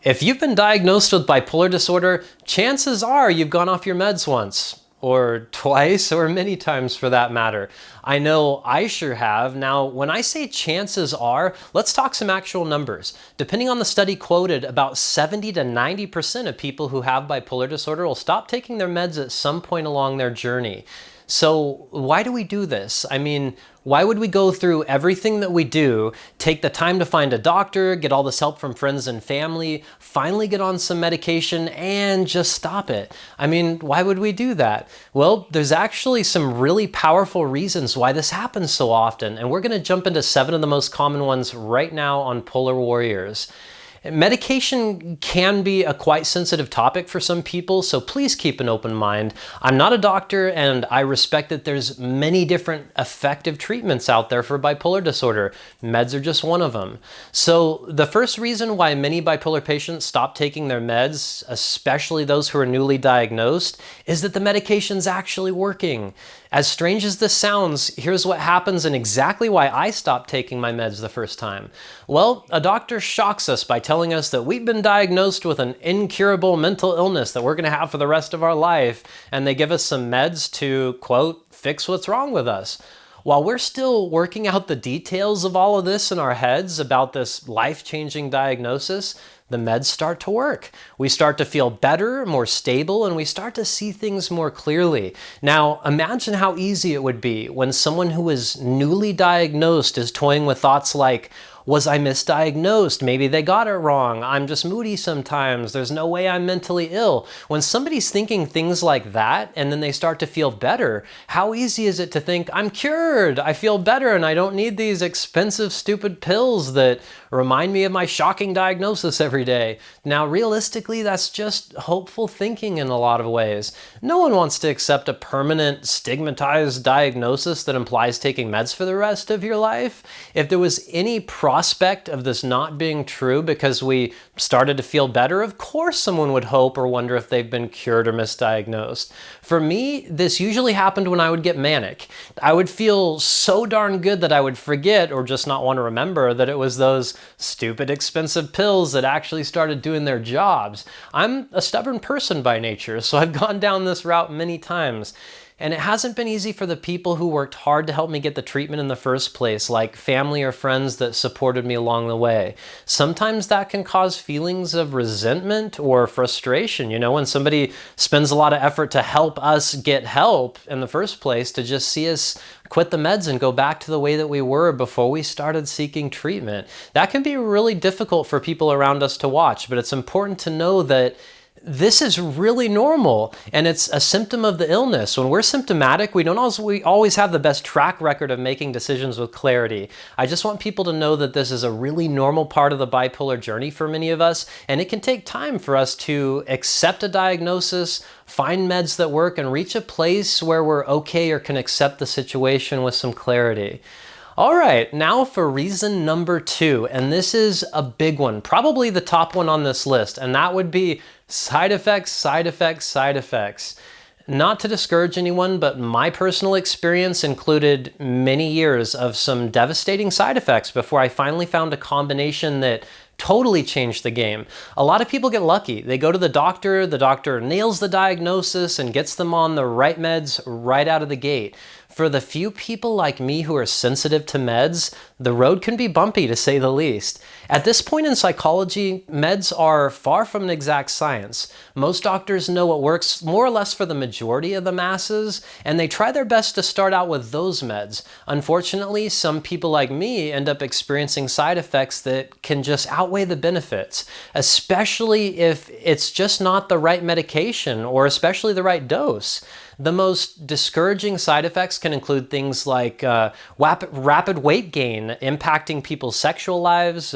If you've been diagnosed with bipolar disorder, chances are you've gone off your meds once, or twice, or many times for that matter. I know I sure have. Now, when I say chances are, let's talk some actual numbers. Depending on the study quoted, about 70 to 90% of people who have bipolar disorder will stop taking their meds at some point along their journey. So why do we do this? I mean, why would we go through everything that we do, take the time to find a doctor, get all this help from friends and family, finally get on some medication, and just stop it? I mean, why would we do that? Well, there's actually some really powerful reasons why this happens so often, and we're going to jump into 7 of the most common ones right now on Polar Warriors. Medication can be a quite sensitive topic for some people, so please keep an open mind. I'm not a doctor, and I respect that there's many different effective treatments out there for bipolar disorder. Meds are just one of them. So the first reason why many bipolar patients stop taking their meds, especially those who are newly diagnosed, is that the medication's actually working. As strange as this sounds, here's what happens and exactly why I stopped taking my meds the first time. Well, a doctor shocks us by telling us that we've been diagnosed with an incurable mental illness that we're going to have for the rest of our life, and they give us some meds to, quote, fix what's wrong with us. While we're still working out the details of all of this in our heads about this life-changing diagnosis, the meds start to work. We start to feel better, more stable, and we start to see things more clearly. Now, imagine how easy it would be when someone who is newly diagnosed is toying with thoughts like, was I misdiagnosed? Maybe they got it wrong. I'm just moody sometimes. There's no way I'm mentally ill. When somebody's thinking things like that and then they start to feel better, how easy is it to think, I'm cured, I feel better, and I don't need these expensive, stupid pills that remind me of my shocking diagnosis every day. Now, realistically, that's just hopeful thinking in a lot of ways. No one wants to accept a permanent, stigmatized diagnosis that implies taking meds for the rest of your life. If there was any prospect of this not being true because we started to feel better, of course someone would hope or wonder if they've been cured or misdiagnosed. For me, this usually happened when I would get manic. I would feel so darn good that I would forget or just not want to remember that it was those stupid expensive pills that actually started doing their jobs. I'm a stubborn person by nature, so I've gone down this route many times. And it hasn't been easy for the people who worked hard to help me get the treatment in the first place, like family or friends that supported me along the way. Sometimes that can cause feelings of resentment or frustration, when somebody spends a lot of effort to help us get help in the first place, to just see us quit the meds and go back to the way that we were before we started seeking treatment. That can be really difficult for people around us to watch, but it's important to know that this is really normal, and it's a symptom of the illness. When we're symptomatic, we always have the best track record of making decisions with clarity. I just want people to know that this is a really normal part of the bipolar journey for many of us, and it can take time for us to accept a diagnosis, find meds that work, and reach a place where we're okay or can accept the situation with some clarity. All right, now for reason number 2, and this is a big one, probably the top one on this list, and that would be side effects, side effects, side effects. Not to discourage anyone, but my personal experience included many years of some devastating side effects before I finally found a combination that totally changed the game. A lot of people get lucky. They go to the doctor nails the diagnosis and gets them on the right meds right out of the gate. For the few people like me who are sensitive to meds, the road can be bumpy, to say the least. At this point in psychology, meds are far from an exact science. Most doctors know what works more or less for the majority of the masses, and they try their best to start out with those meds. Unfortunately, some people like me end up experiencing side effects that can just outweigh the benefits, especially if it's just not the right medication or especially the right dose. The most discouraging side effects can include things like rapid weight gain, impacting people's sexual lives,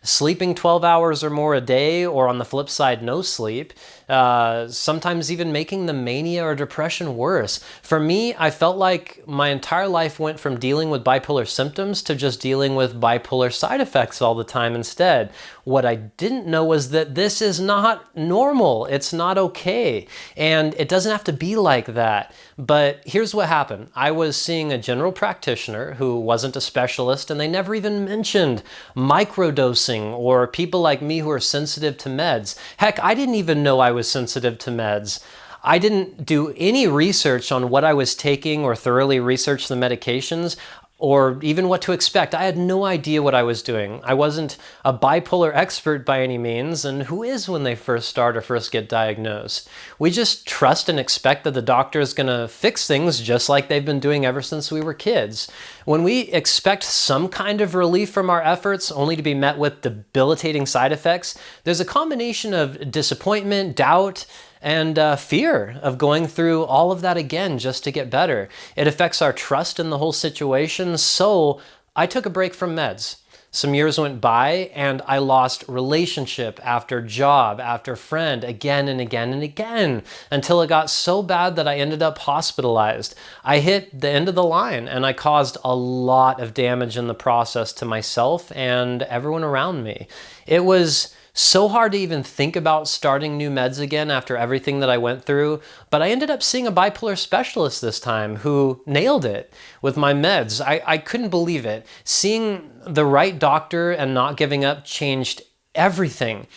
sleeping 12 hours or more a day, or on the flip side, no sleep. Sometimes even making the mania or depression worse. For me, I felt like my entire life went from dealing with bipolar symptoms to just dealing with bipolar side effects all the time instead. What I didn't know was that this is not normal. It's not okay. And it doesn't have to be like that. But here's what happened. I was seeing a general practitioner who wasn't a specialist, and they never even mentioned microdosing or people like me who are sensitive to meds. Heck, I didn't even know I was sensitive to meds. I didn't do any research on what I was taking or thoroughly research the medications or even what to expect. I had no idea what I was doing. I wasn't a bipolar expert by any means, and who is when they first start or first get diagnosed? We just trust and expect that the doctor is going to fix things just like they've been doing ever since we were kids. When we expect some kind of relief from our efforts only to be met with debilitating side effects, there's a combination of disappointment, doubt, and fear of going through all of that again just to get better. It affects our trust in the whole situation, so I took a break from meds. Some years went by and I lost relationship after job after friend again and again and again until it got so bad that I ended up hospitalized. I hit the end of the line and I caused a lot of damage in the process to myself and everyone around me. It was so hard to even think about starting new meds again after everything that I went through, but I ended up seeing a bipolar specialist this time who nailed it with my meds. I couldn't believe it. Seeing the right doctor and not giving up changed everything.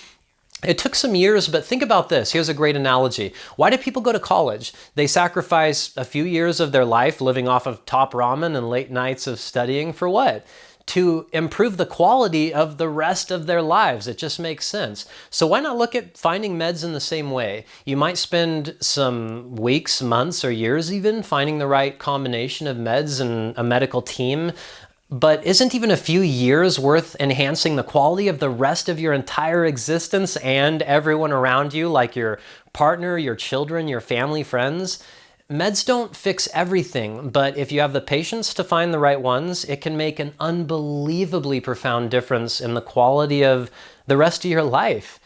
It took some years, but think about this. Here's a great analogy. Why do people go to college? They sacrifice a few years of their life living off of top ramen and late nights of studying for what? To improve the quality of the rest of their lives. It just makes sense. So why not look at finding meds in the same way? You might spend some weeks, months, or years even finding the right combination of meds and a medical team. But isn't even a few years worth enhancing the quality of the rest of your entire existence and everyone around you, like your partner, your children, your family, friends? Meds don't fix everything, but if you have the patience to find the right ones, it can make an unbelievably profound difference in the quality of the rest of your life.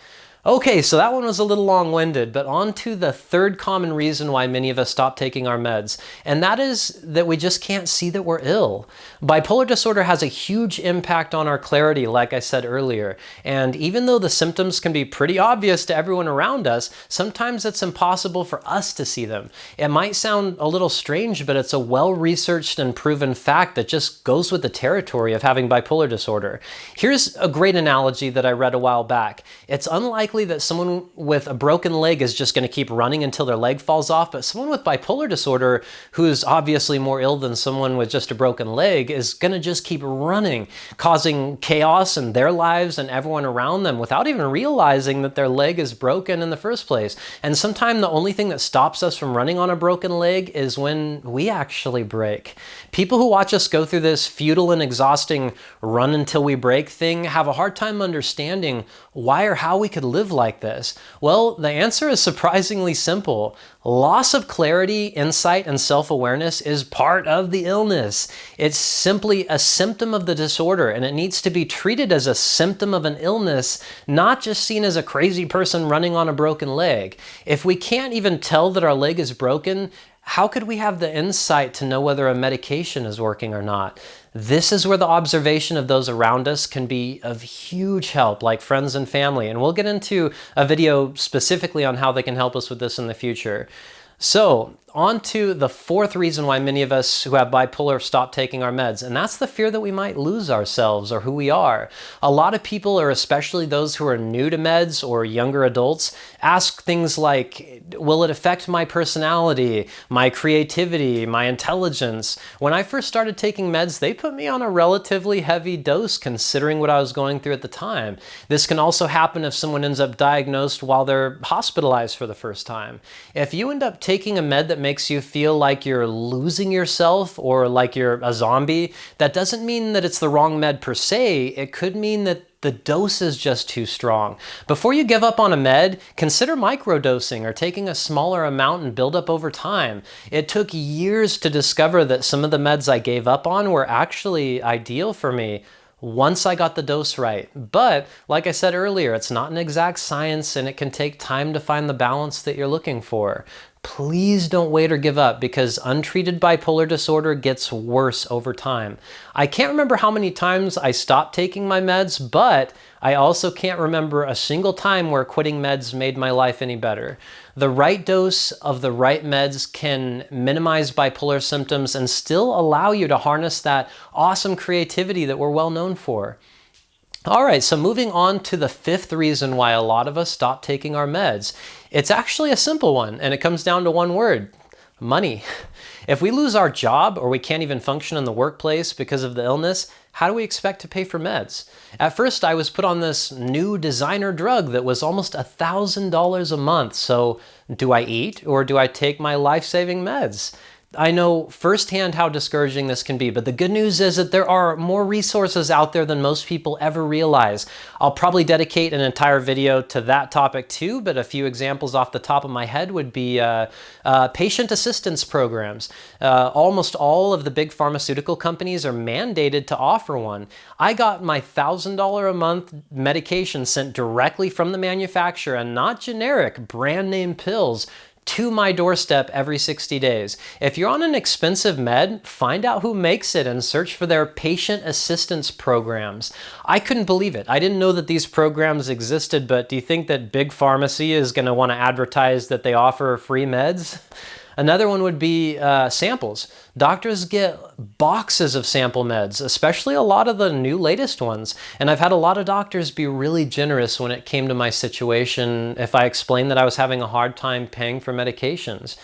Okay, so that one was a little long-winded, but on to the third common reason why many of us stop taking our meds, and that is that we just can't see that we're ill. Bipolar disorder has a huge impact on our clarity, like I said earlier, and even though the symptoms can be pretty obvious to everyone around us, sometimes it's impossible for us to see them. It might sound a little strange, but it's a well-researched and proven fact that just goes with the territory of having bipolar disorder. Here's a great analogy that I read a while back. It's unlikely that someone with a broken leg is just going to keep running until their leg falls off, but someone with bipolar disorder who's obviously more ill than someone with just a broken leg is going to just keep running, causing chaos in their lives and everyone around them without even realizing that their leg is broken in the first place. And sometimes the only thing that stops us from running on a broken leg is when we actually break. People who watch us go through this futile and exhausting run until we break thing have a hard time understanding why or how we could live like this. Well, the answer is surprisingly simple. Loss of clarity, insight, and self-awareness is part of the illness. It's simply a symptom of the disorder, and it needs to be treated as a symptom of an illness, not just seen as a crazy person running on a broken leg. If we can't even tell that our leg is broken, how could we have the insight to know whether a medication is working or not? This is where the observation of those around us can be of huge help, like friends and family. And we'll get into a video specifically on how they can help us with this in the future. So, on to the fourth reason why many of us who have bipolar stop taking our meds, and that's the fear that we might lose ourselves or who we are. A lot of people, or especially those who are new to meds or younger adults, ask things like, will it affect my personality, my creativity, my intelligence? When I first started taking meds, they put me on a relatively heavy dose considering what I was going through at the time. This can also happen if someone ends up diagnosed while they're hospitalized for the first time. If you end up taking a med that makes you feel like you're losing yourself or like you're a zombie, that doesn't mean that it's the wrong med per se. It could mean that the dose is just too strong. Before you give up on a med, consider microdosing or taking a smaller amount and build up over time. It took years to discover that some of the meds I gave up on were actually ideal for me once I got the dose right. But like I said earlier, it's not an exact science and it can take time to find the balance that you're looking for. please don't wait or give up, because untreated bipolar disorder gets worse over time. I can't remember how many times I stopped taking my meds, but I also can't remember a single time where quitting meds made my life any better. The right dose of the right meds can minimize bipolar symptoms and still allow you to harness that awesome creativity that we're well known for. All right, so moving on to the fifth reason why a lot of us stop taking our meds. It's actually a simple one, and it comes down to one word: money. If we lose our job or we can't even function in the workplace because of the illness, how do we expect to pay for meds? At first, I was put on this new designer drug that was almost $1,000 a month. So do I eat or do I take my life-saving meds? I know firsthand how discouraging this can be, but the good news is that there are more resources out there than most people ever realize. I'll probably dedicate an entire video to that topic too, but a few examples off the top of my head would be patient assistance programs. Almost all of the big pharmaceutical companies are mandated to offer one. I got my $1,000 a month medication sent directly from the manufacturer, and not generic brand name pills, to my doorstep every 60 days. If you're on an expensive med, find out who makes it and search for their patient assistance programs. I couldn't believe it. I didn't know that these programs existed, but do you think that big pharmacy is going to want to advertise that they offer free meds? Another one would be samples. Doctors get boxes of sample meds, especially a lot of the new latest ones. And I've had a lot of doctors be really generous when it came to my situation if I explained that I was having a hard time paying for medications.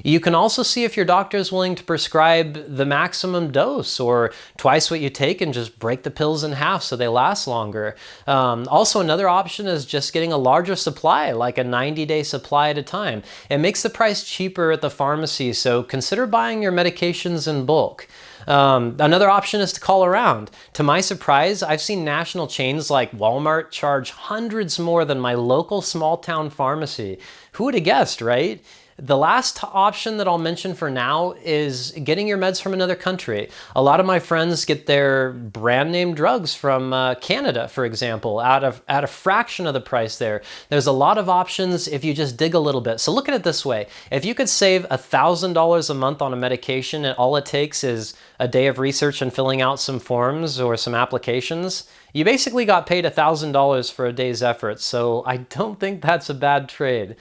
You can also see if your doctor is willing to prescribe the maximum dose or twice what you take and just break the pills in half so they last longer. Also, another option is just getting a larger supply, like a 90-day supply at a time. It makes the price cheaper at the pharmacy, so consider buying your medications in bulk. Another option is to call around. To my surprise, I've seen national chains like Walmart charge hundreds more than my local small town pharmacy. Who would have guessed, right? The last option that I'll mention for now is getting your meds from another country. A lot of my friends get their brand name drugs from Canada, for example, at a fraction of the price there. There's a lot of options if you just dig a little bit. So look at it this way. If you could save $1,000 a month on a medication and all it takes is a day of research and filling out some forms or some applications, you basically got paid $1,000 for a day's effort. So I don't think that's a bad trade.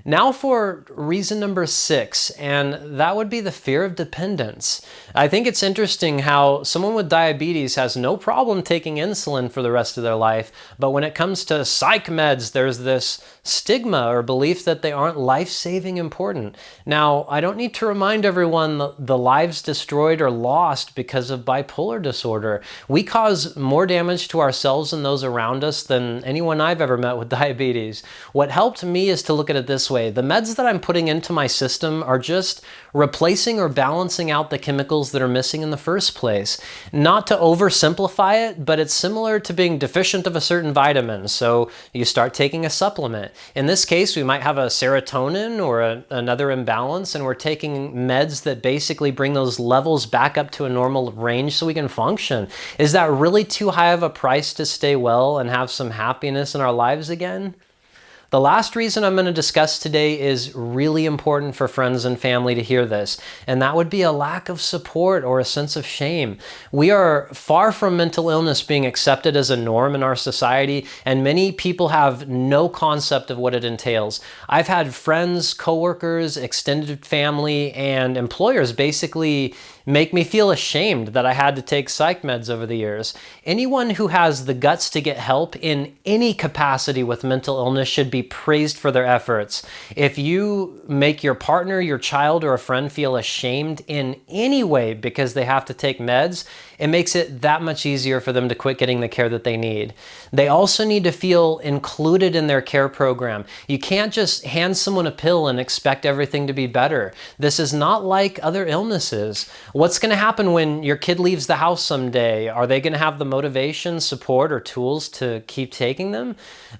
Now for reason number 6, and that would be the fear of dependence. I think it's interesting how someone with diabetes has no problem taking insulin for the rest of their life, but when it comes to psych meds, there's this stigma or belief that they aren't life-saving important. Now, I don't need to remind everyone the lives destroyed or lost because of bipolar disorder. We cause more damage to ourselves and those around us than anyone I've ever met with diabetes. What helped me is to look at it this way. The meds that I'm putting into my system are just replacing or balancing out the chemicals that are missing in the first place. Not to oversimplify it, but it's similar to being deficient of a certain vitamin. So you start taking a supplement. In this case, we might have a serotonin or another imbalance, and we're taking meds that basically bring those levels back up to a normal range so we can function. Is that really too high of a price to stay well and have some happiness in our lives again? The last reason I'm going to discuss today is really important for friends and family to hear this, and that would be a lack of support or a sense of shame. We are far from mental illness being accepted as a norm in our society, and many people have no concept of what it entails. I've had friends, coworkers, extended family, and employers basically make me feel ashamed that I had to take psych meds over the years. Anyone who has the guts to get help in any capacity with mental illness should be praised for their efforts. If you make your partner, your child, or a friend feel ashamed in any way because they have to take meds, it makes it that much easier for them to quit getting the care that they need. They also need to feel included in their care program. You can't just hand someone a pill and expect everything to be better. This is not like other illnesses. What's going to happen when your kid leaves the house someday? Are they going to have the motivation, support, or tools to keep taking them?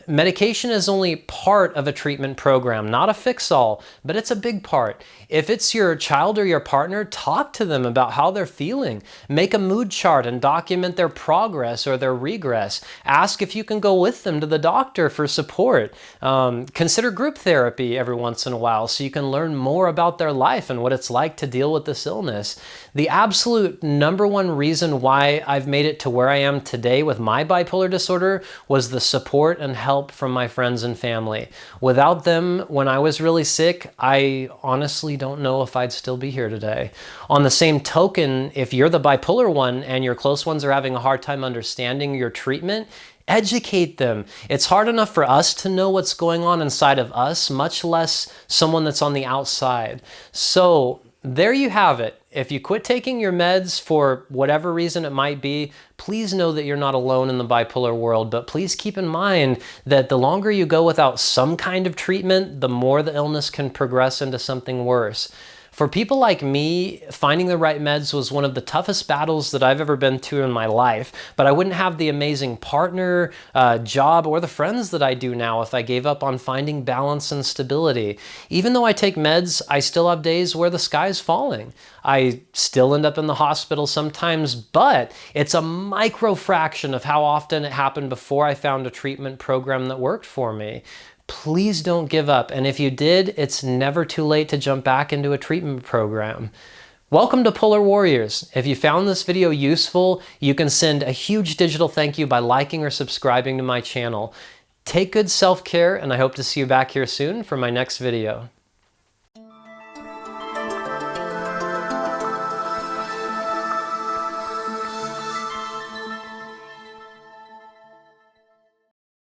Medication is only part of a treatment program, not a fix-all, but it's a big part. If it's your child or your partner, talk to them about how they're feeling. Make a mood mood chart and document their progress or their regress. Ask if you can go with them to the doctor for support. Consider group therapy every once in a while so you can learn more about their life and what it's like to deal with this illness. The absolute number one reason why I've made it to where I am today with my bipolar disorder was the support and help from my friends and family. Without them, when I was really sick, I honestly don't know if I'd still be here today. On the same token, if you're the bipolar one and your close ones are having a hard time understanding your treatment, educate them. It's hard enough for us to know what's going on inside of us, much less someone that's on the outside. So there you have it. If you quit taking your meds for whatever reason it might be, please know that you're not alone in the bipolar world, but please keep in mind that the longer you go without some kind of treatment, the more the illness can progress into something worse. For people like me, finding the right meds was one of the toughest battles that I've ever been to in my life, but I wouldn't have the amazing partner, job, or the friends that I do now if I gave up on finding balance and stability. Even though I take meds, I still have days where the sky's falling. I still end up in the hospital sometimes, but it's a micro fraction of how often it happened before I found a treatment program that worked for me. Please don't give up, and if you did, it's never too late to jump back into a treatment program. Welcome to Polar Warriors. If you found this video useful, you can send a huge digital thank you by liking or subscribing to my channel. Take good self-care, and I hope to see you back here soon for my next video.